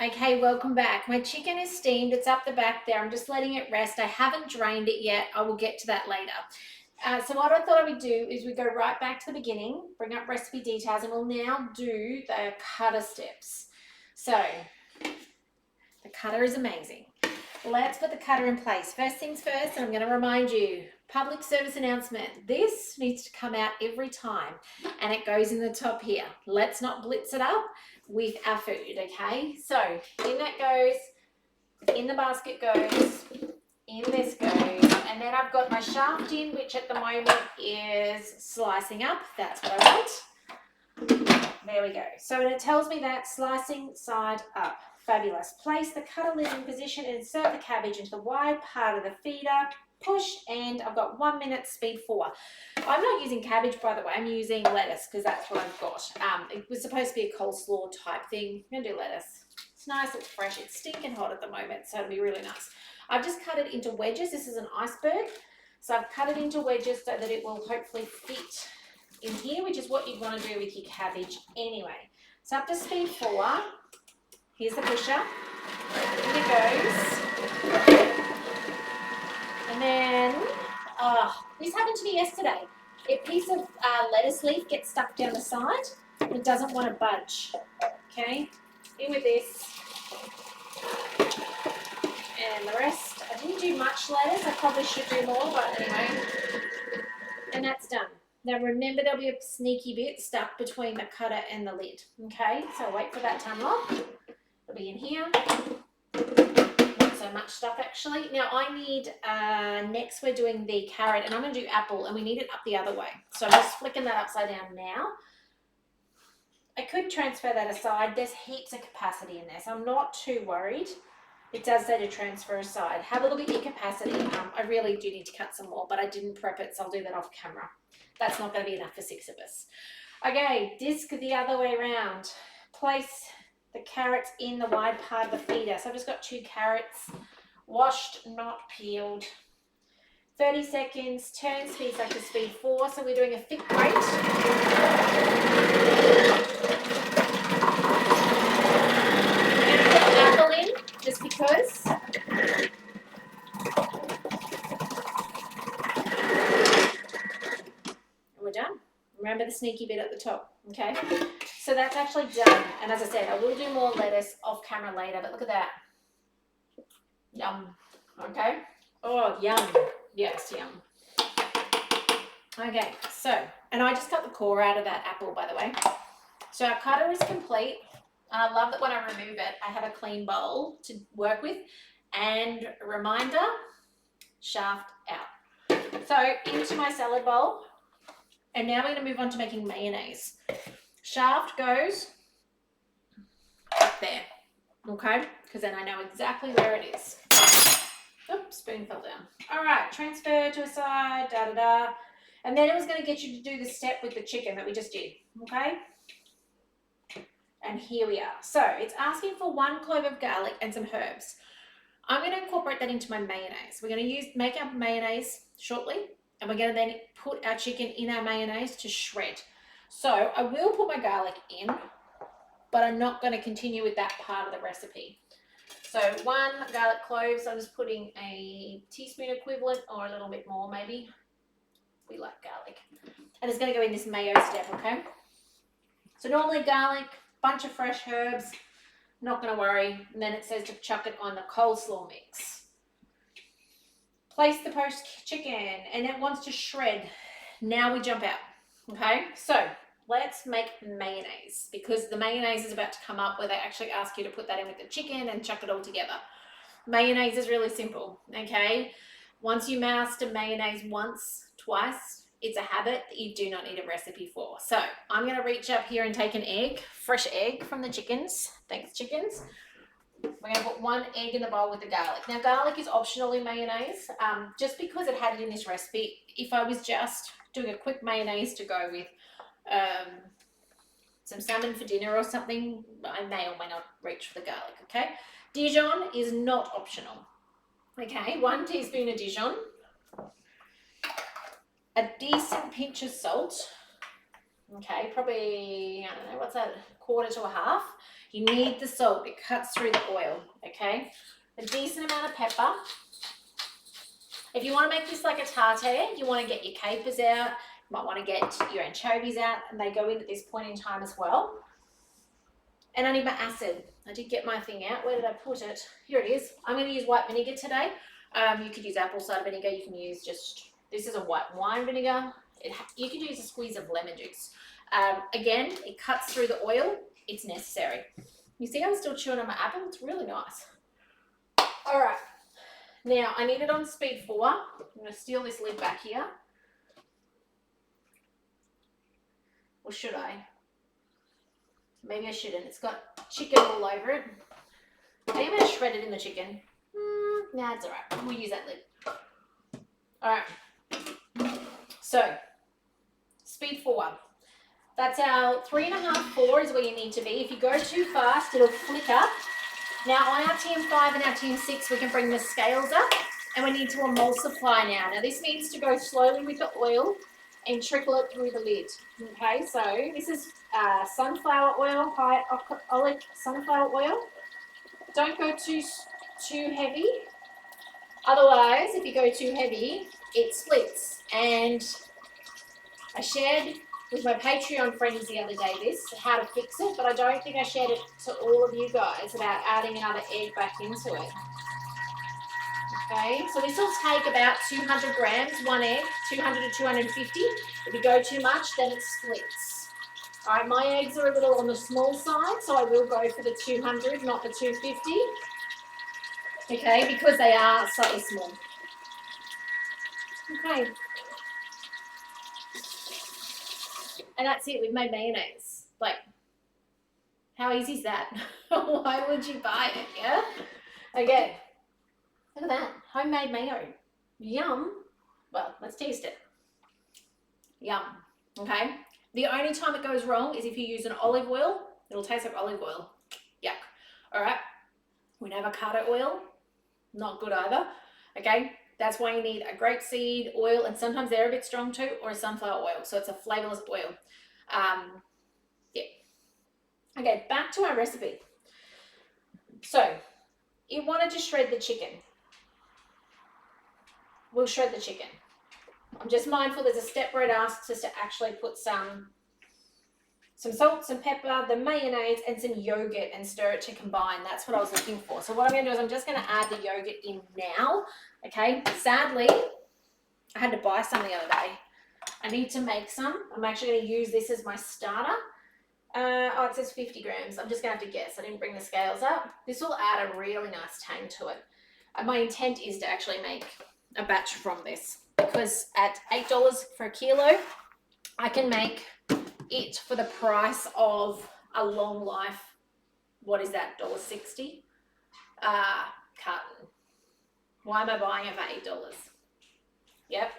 Okay, welcome back. My chicken is steamed. It's up the back there. I'm just letting it rest. I haven't drained it yet. I will get to that later. So what I thought I would do is we go right back to the beginning, bring up recipe details, and we'll now do the cutter steps. So the cutter is amazing. Let's put the cutter in place. First things first, and I'm going to remind you, public service announcement. This needs to come out every time, and it goes in the top here. Let's not blitz it up with our food, okay? So in that goes, in the basket goes, in this goes, and then I've got my shaft in, which at the moment is slicing up. That's what I want. There we go. So it tells me that slicing side up. Fabulous. Place the cutter lid in position and insert the cabbage into the wide part of the feeder. Push, and I've got 1 minute, speed 4. I'm not using cabbage, by the way. I'm using lettuce because that's what I've got. It was supposed to be a coleslaw type thing. I'm going to do lettuce. It's nice, it's fresh. It's stinking hot at the moment, so it'll be really nice. I've just cut it into wedges. This is an iceberg. So I've cut it into wedges so that it will hopefully fit in here, which is what you'd want to do with your cabbage anyway. So up to speed 4. Here's the pusher. In it goes. And then, this happened to me yesterday. A piece of lettuce leaf gets stuck down the side. It doesn't want to budge. Okay, in with this. And the rest, I didn't do much lettuce. I probably should do more, but anyway. And that's done. Now remember, there'll be a sneaky bit stuck between the cutter and the lid. Okay, so wait for that to unlock. It'll be in here. Not so much stuff actually. Now I need, next we're doing the carrot, and I'm going to do apple, and we need it up the other way. So I'm just flicking that upside down now. I could transfer that aside. There's heaps of capacity in there, so I'm not too worried. It does say to transfer aside. Have a look at your capacity. I really do need to cut some more, but I didn't prep it, so I'll do that off camera. That's not going to be enough for 6 of us. Okay, disc the other way around. Place the carrots in the wide part of the feeder. So I've just got 2 carrots, washed, not peeled. 30 seconds, turn speed back to speed 4. So we're doing a thick grate. Just because. And we're done. Remember the sneaky bit at the top, okay? So that's actually done. And as I said, I will do more lettuce off camera later, but look at that. Yum, okay? Oh, yum. Yes, yum. Okay, so, and I just cut the core out of that apple, by the way. So our cutter is complete. I love that when I remove it, I have a clean bowl to work with. And a reminder, shaft out. So into my salad bowl. And now we're going to move on to making mayonnaise. Shaft goes up there, okay? Because then I know exactly where it is. Oops, spoon fell down. All right, transfer to a side, da-da-da. And then it was going to get you to do the step with the chicken that we just did, okay? And here we are. So it's asking for 1 clove of garlic and some herbs. I'm going to incorporate that into my mayonnaise. We're going to make our mayonnaise shortly, and we're going to then put our chicken in our mayonnaise to shred. So I will put my garlic in, but I'm not going to continue with that part of the recipe. So 1 garlic clove, so I'm just putting a teaspoon equivalent, or a little bit more maybe. We like garlic. And it's going to go in this mayo step, okay? So normally garlic, bunch of fresh herbs, not going to worry. And then it says to chuck it on the coleslaw mix. Place the poached chicken, and it wants to shred. Now we jump out, okay? So let's make mayonnaise, because the mayonnaise is about to come up where they actually ask you to put that in with the chicken and chuck it all together. Mayonnaise is really simple, okay? Once you master mayonnaise once, twice, it's a habit that you do not need a recipe for. So I'm going to reach up here and take an egg, fresh egg from the chickens. Thanks, chickens. We're going to put 1 egg in the bowl with the garlic. Now, garlic is optional in mayonnaise, just because it had it in this recipe. If I was just doing a quick mayonnaise to go with some salmon for dinner or something, I may or may not reach for the garlic, okay? Dijon is not optional. Okay, 1 teaspoon of Dijon. A decent pinch of salt. Okay, probably, I don't know, what's that, 1/4 to 1/2. You need the salt. It cuts through the oil, okay? A decent amount of pepper. If you want to make this like a tartare, you want to get your capers out. You might want to get your anchovies out, and they go in at this point in time as well. And I need my acid. I did get my thing out. Where did I put it? Here it is. I'm going to use white vinegar today. You could use apple cider vinegar. You can use just, this is a white wine vinegar. You could use a squeeze of lemon juice. Again, it cuts through the oil. It's necessary. You see I'm still chewing on my apple? It's really nice. All right. Now, I need it on speed 4. I'm going to steal this lid back here. Or should I? Maybe I shouldn't. It's got chicken all over it. Maybe I'm going to shred it in the chicken. Nah, it's all right. We'll use that lid. All right. So, speed 4. That's our 3.5, 4 is where you need to be. If you go too fast, it'll flicker. Now, on our TM5 and our TM6, we can bring the scales up, and we need to emulsify now. Now, this needs to go slowly with the oil and trickle it through the lid. Okay, so this is sunflower oil, high olive sunflower oil. Don't go too heavy. Otherwise, if you go too heavy, it splits. And I shared with my Patreon friends the other day this, how to fix it, but I don't think I shared it to all of you guys about adding another egg back into it. Okay, so this will take about 200 grams, 1 egg, 200 to 250. If you go too much, then it splits. All right, my eggs are a little on the small side, so I will go for the 200, not the 250. Okay, because they are slightly small. Okay. And that's it, we've made mayonnaise. Like, how easy is that? Why would you buy it, yeah? Okay, look at that, homemade mayo. Yum. Well, let's taste it. Yum, okay? The only time it goes wrong is if you use an olive oil. It'll taste like olive oil. Yuck. All right, with avocado oil, not good either, okay? That's why you need a grapeseed oil, and sometimes they're a bit strong too, or a sunflower oil. So it's a flavorless oil. Yeah. Okay, back to our recipe. So you wanted to shred the chicken. We'll shred the chicken. I'm just mindful there's a step where it asks us to actually put some salt, some pepper, the mayonnaise, and some yogurt and stir it to combine. That's what I was looking for. So what I'm going to do is I'm just going to add the yogurt in now. Okay, sadly, I had to buy some the other day. I need to make some. I'm actually going to use this as my starter. Oh, it says 50 grams. I'm just going to have to guess. I didn't bring the scales up. This will add a really nice tang to it. My intent is to actually make a batch from this, because at $8 for a kilo, I can make it for the price of a long life, what is that, $1.60 carton. Why am I buying it for $8? Yep,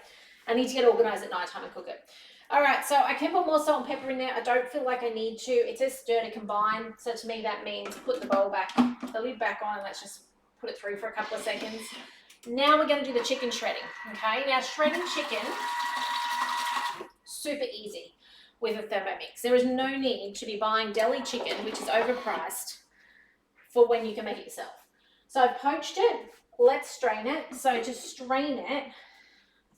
I need to get organized at night time and cook it. All right, so I can put more salt and pepper in there. I don't feel like I need to. It says stir to combine, so to me that means put the bowl back, the lid back on, and let's just put it through for a couple of seconds. Now we're going to do the chicken shredding, okay? Now shredding chicken, super easy with a Thermomix. There is no need to be buying deli chicken, which is overpriced, for when you can make it yourself. So I've poached it. Let's strain it. So to strain it,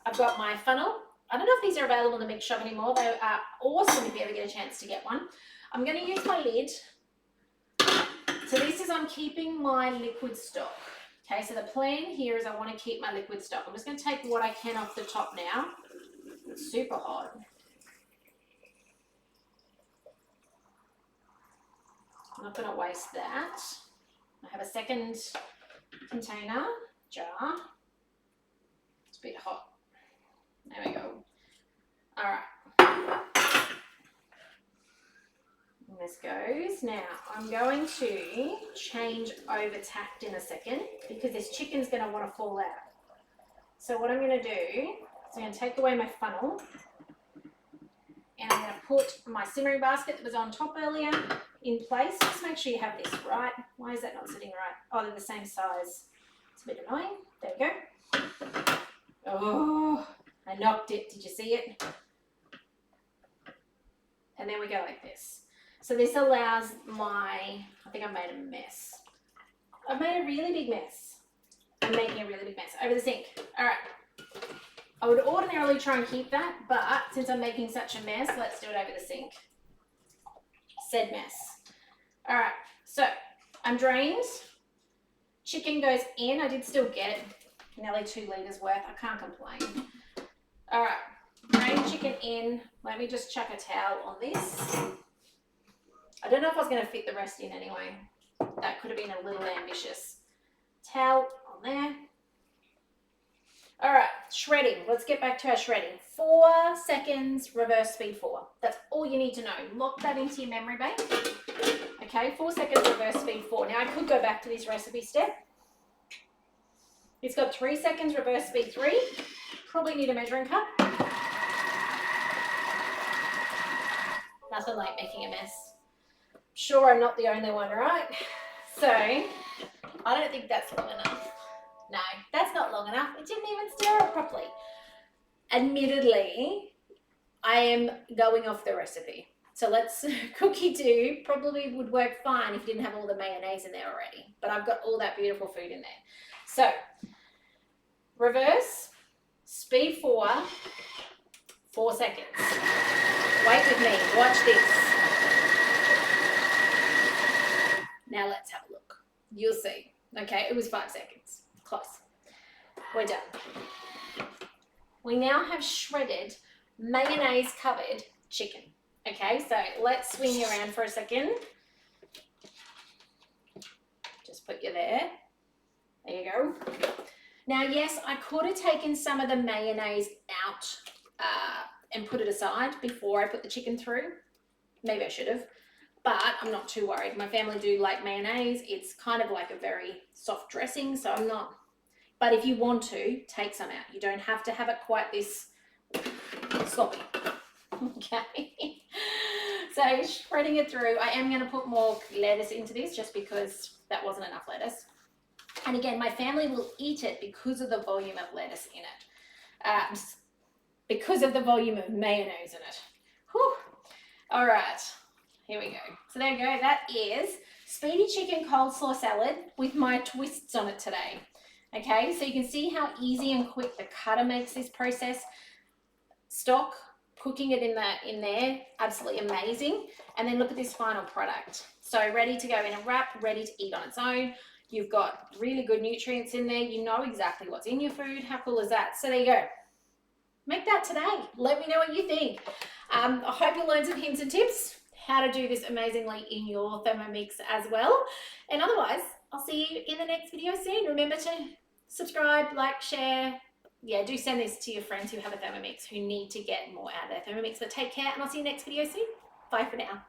I've got my funnel. I don't know if these are available in the mix shop anymore. They are awesome if you ever get a chance to get one. I'm going to use my lid. So this is, I'm keeping my liquid stock. Okay, so the plan here is I want to keep my liquid stock. I'm just going to take what I can off the top now. It's super hot. I'm not going to waste that. I have a second container, jar. It's a bit hot. There we go. All right. And this goes. Now, I'm going to change over tact in a second, because this chicken's going to want to fall out. So what I'm going to do is I'm going to take away my funnel, and I'm going to put my simmering basket that was on top earlier in place. Just make sure you have this right. Why is that not sitting right? Oh, they're the same size. It's a bit annoying. There we go. Oh, I knocked it. Did you see it? And then we go like this. So this allows I think I made a mess. I've made a really big mess. I'm making a really big mess over the sink. All right. I would ordinarily try and keep that, but since I'm making such a mess, let's do it over the sink. Said mess. All right, so I'm drained. Chicken goes in. I did still get nearly 2 litres worth. I can't complain. All right, drained chicken in. Let me just chuck a towel on this. I don't know if I was going to fit the rest in anyway. That could have been a little ambitious. Towel on there. All right, shredding. Let's get back to our shredding. 4 seconds, reverse speed 4. That's all you need to know. Lock that into your memory bank. Okay, 4 seconds, reverse speed 4. Now I could go back to this recipe step. It's got 3 seconds, reverse speed 3. Probably need a measuring cup. Nothing like making a mess. Sure, I'm not the only one, right? So, I don't think that's long enough. No, that's not long enough. It didn't even stir it properly. Admittedly, I am going off the recipe. So let's, Cookidoo probably would work fine if you didn't have all the mayonnaise in there already. But I've got all that beautiful food in there. So, reverse, speed 4, 4 seconds. Wait with me, watch this. Now let's have a look. You'll see. Okay, it was 5 seconds. Close. We're done. We now have shredded, mayonnaise covered chicken. Okay, so let's swing you around for a second. Just put you there. There you go. Now, yes, I could have taken some of the mayonnaise out and put it aside before I put the chicken through. Maybe I should have, but I'm not too worried. My family do like mayonnaise. It's kind of like a very soft dressing, so I'm not. But if you want to, take some out. You don't have to have it quite this sloppy. Okay. So shredding it through. I am going to put more lettuce into this just because that wasn't enough lettuce. And again, my family will eat it because of the volume of lettuce in it. Because of the volume of mayonnaise in it. Whew. All right. Here we go. So there you go. That is speedy chicken coleslaw salad with my twists on it today. Okay, so you can see how easy and quick the cutter makes this process. Stock, cooking it in there, absolutely amazing. And then look at this final product. So ready to go in a wrap, ready to eat on its own. You've got really good nutrients in there. You know exactly what's in your food. How cool is that? So there you go. Make that today. Let me know what you think. I hope you learned some hints and tips how to do this amazingly in your Thermomix as well. And otherwise, I'll see you in the next video soon. Remember to subscribe, like, share. Yeah, do send this to your friends who have a Thermomix who need to get more out of their Thermomix. But take care, and I'll see you next video soon. Bye for now.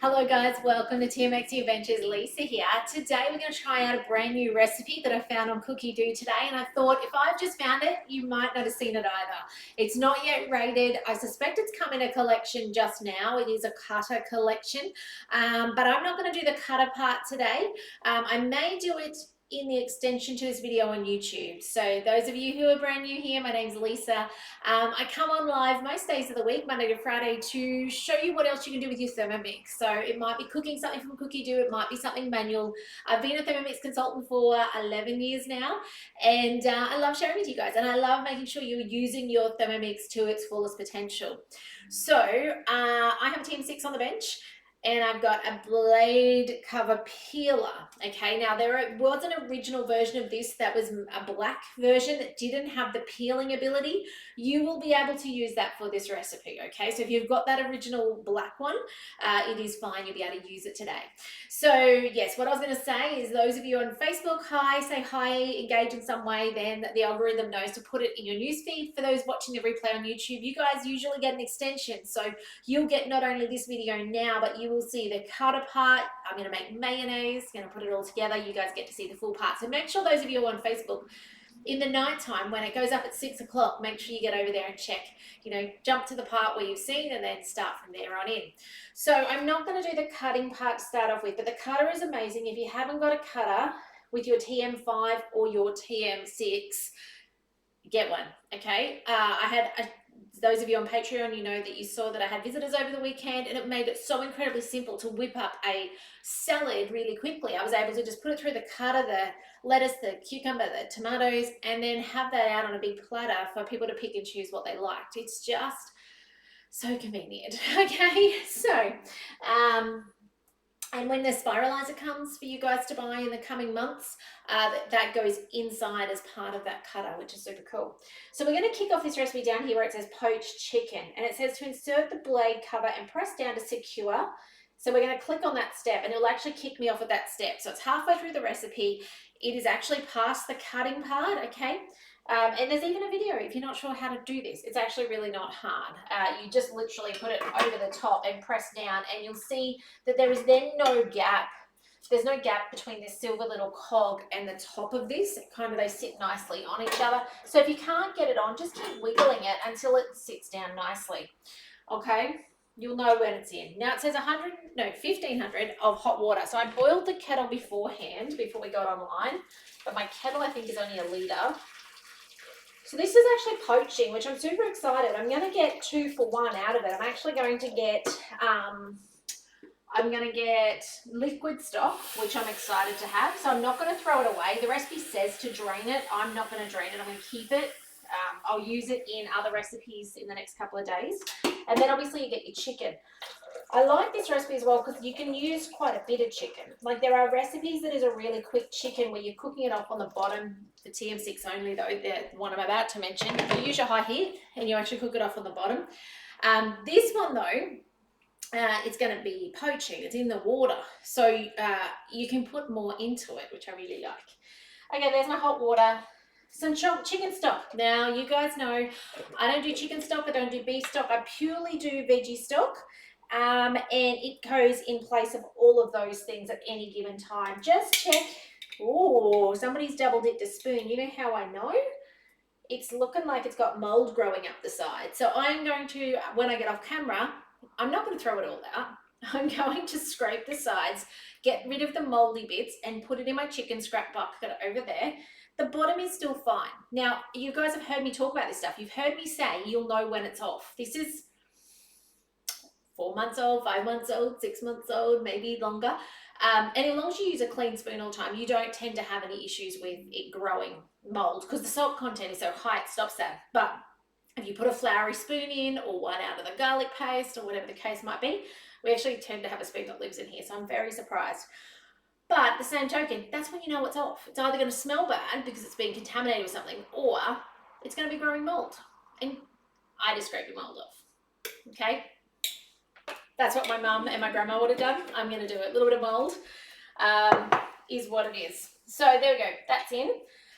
Hello guys, welcome to TMX Adventures. Lisa here. Today we're going to try out a brand new recipe that I found on Cookidoo today, and I thought if I've just found it, you might not have seen it either. It's not yet rated. I suspect it's come in a collection just now. It is a cutter collection, but I'm not going to do the cutter part today. I may do it in the extension to this video on YouTube. So those of you who are brand new here, my name's Lisa. I come on live most days of the week, Monday to Friday, to show you what else you can do with your Thermomix. So it might be cooking something from Cookidoo, it might be something manual. I've been a Thermomix consultant for 11 years now, and I love sharing with you guys, and I love making sure you're using your Thermomix to its fullest potential. So I have a TM6 on the bench, and I've got a blade cover peeler. Okay, now there was an original version of this that was a black version that didn't have the peeling ability. You will be able to use that for this recipe, okay? So if you've got that original black one, it is fine. You'll be able to use it today. So yes, what I was gonna say is those of you on Facebook, say hi, engage in some way, then the algorithm knows to put it in your newsfeed. For those watching the replay on YouTube, you guys usually get an extension. So you'll get not only this video now, but you will see the cutter part. I'm going to make mayonnaise, going to put it all together. You guys get to see the full part. So make sure those of you on Facebook, in the nighttime when it goes up at 6 o'clock, make sure you get over there and check, jump to the part where you've seen and then start from there on in. So I'm not going to do the cutting part to start off with, but the cutter is amazing. If you haven't got a cutter with your TM5 or your TM6, get one, okay? I had those of you on Patreon, you know that you saw that I had visitors over the weekend, and it made it so incredibly simple to whip up a salad really quickly. I was able to just put it through the cutter, the lettuce, the cucumber, the tomatoes, and then have that out on a big platter for people to pick and choose what they liked. It's just so convenient. Okay, so and when the spiralizer comes for you guys to buy in the coming months, that goes inside as part of that cutter, which is super cool. So we're going to kick off this recipe down here where it says poached chicken, and it says to insert the blade cover and press down to secure. So we're going to click on that step, and it'll actually kick me off at that step. So it's halfway through the recipe. It is actually past the cutting part, okay? And there's even a video if you're not sure how to do this. It's actually really not hard. You just literally put it over the top and press down, and you'll see that there is then no gap. There's no gap between this silver little cog and the top of this. They sit nicely on each other. So if you can't get it on, just keep wiggling it until it sits down nicely. Okay, you'll know when it's in. Now it says 1500 of hot water. So I boiled the kettle beforehand, before we got online, but my kettle I think is only a litre. So this is actually poaching, which I'm super excited. I'm going to get 2 for 1 out of it. I'm actually going to get liquid stock, which I'm excited to have. So I'm not going to throw it away. The recipe says to drain it. I'm not going to drain it. I'm going to keep it. I'll use it in other recipes in the next couple of days. And then obviously you get your chicken. I like this recipe as well because you can use quite a bit of chicken. Like there are recipes that is a really quick chicken where you're cooking it off on the bottom, for TM6 only though, the one I'm about to mention. You use your high heat and you actually cook it off on the bottom. This one though, it's going to be poaching. It's in the water. So you can put more into it, which I really like. Okay, there's my hot water. Some chicken stock. Now, you guys know I don't do chicken stock. I don't do beef stock. I purely do veggie stock. And it goes in place of all of those things at any given time. Just check. Oh, somebody's double dipped a spoon. You know how I know? It's looking like it's got mold growing up the side. So I'm going to, when I get off camera, I'm not going to throw it all out. I'm going to scrape the sides, get rid of the moldy bits, and put it in my chicken scrap bucket over there. The bottom is still fine. Now, you guys have heard me talk about this stuff. You've heard me say you'll know when it's off. This is 4 months old, 5 months old, 6 months old, maybe longer. And as long as you use a clean spoon all the time, you don't tend to have any issues with it growing mold because the salt content is so high, it stops that. But if you put a floury spoon in or one out of the garlic paste or whatever the case might be, we actually tend to have a spoon that lives in here. So I'm very surprised. But the same token, that's when you know it's off. It's either going to smell bad because it's been contaminated with something, or it's going to be growing mold. And I just scrape the mold off. Okay? That's what my mum and my grandma would have done. I'm going to do it. A little bit of mold is what it is. So there we go. That's in.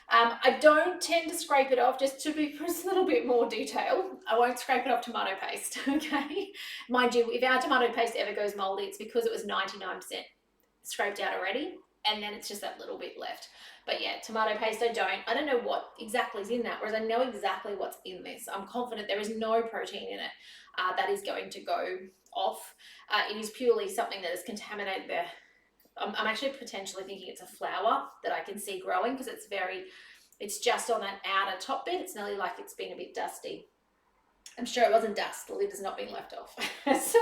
I don't tend to scrape it off, just to be just a little bit more detail. I won't scrape it off tomato paste, okay? Mind you, if our tomato paste ever goes moldy, it's because it was 99% scraped out already, and then it's just that little bit left. But yeah, tomato paste I don't know what exactly is in that, whereas I know exactly what's in this. I'm confident there is no protein in it that is going to go off. It is purely something that has contaminated the, I'm actually potentially thinking it's a flower that I can see growing because it's just on that outer top bit. It's nearly like it's been a bit dusty. I'm sure it wasn't dust. The lid has not been left off. So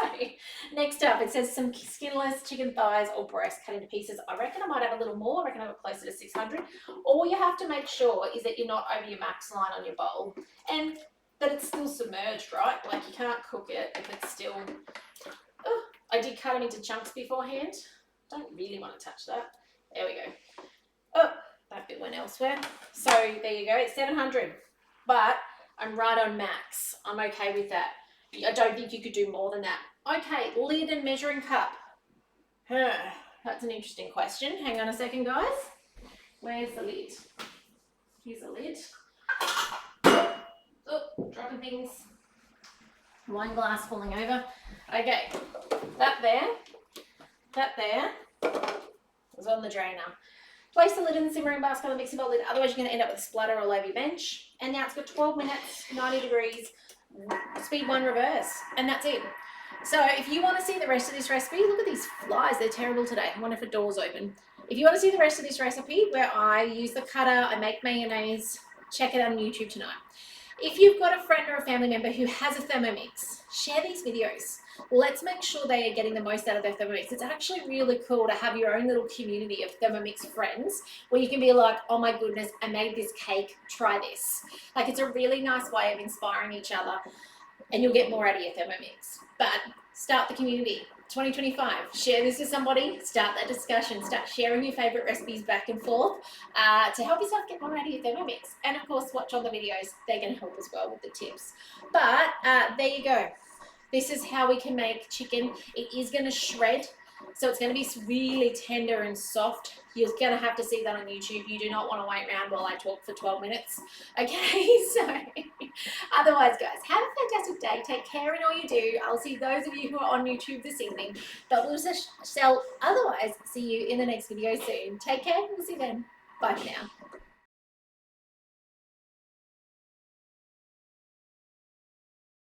next up, it says some skinless chicken thighs or breast cut into pieces. I reckon I might have a little more. I reckon I have it closer to 600. All you have to make sure is that you're not over your max line on your bowl and that it's still submerged, right? Like you can't cook it if it's still... Oh, I did cut them into chunks beforehand. Don't really want to touch that. There we go. Oh, that bit went elsewhere. So there you go. It's 700. But I'm right on max. I'm okay with that. I don't think you could do more than that. Okay, lid and measuring cup. That's an interesting question. Hang on a second, guys. Where's the lid? Here's the lid. Oh, dropping things. Wine glass falling over. Okay, that there was on the drainer. Place the lid in the simmering basket on the mixing bowl lid, otherwise you're going to end up with a splatter all over your bench. And now it's got 12 minutes, 90 degrees, speed 1 reverse, and that's it. So if you want to see the rest of this recipe, look at these flies, they're terrible today. I wonder if a door's open. If you want to see the rest of this recipe where I use the cutter, I make mayonnaise, check it out on YouTube tonight. If you've got a friend or a family member who has a Thermomix, share these videos. Let's make sure they are getting the most out of their Thermomix. It's actually really cool to have your own little community of Thermomix friends where you can be like, oh my goodness, I made this cake, try this. Like, it's a really nice way of inspiring each other, and you'll get more out of your Thermomix. But start the community. 2025, share this with somebody, start that discussion, start sharing your favorite recipes back and forth to help yourself get more out of your Thermomix. And of course, watch all the videos, they're going to help as well with the tips. But there you go. This is how we can make chicken. It is going to shred, so it's going to be really tender and soft. You're going to have to see that on YouTube. You do not want to wait around while I talk for 12 minutes. Okay, so otherwise, guys, have a fantastic day. Take care in all you do. I'll see those of you who are on YouTube this evening, but we'll otherwise see you in the next video soon. Take care. We'll see you then. Bye for now.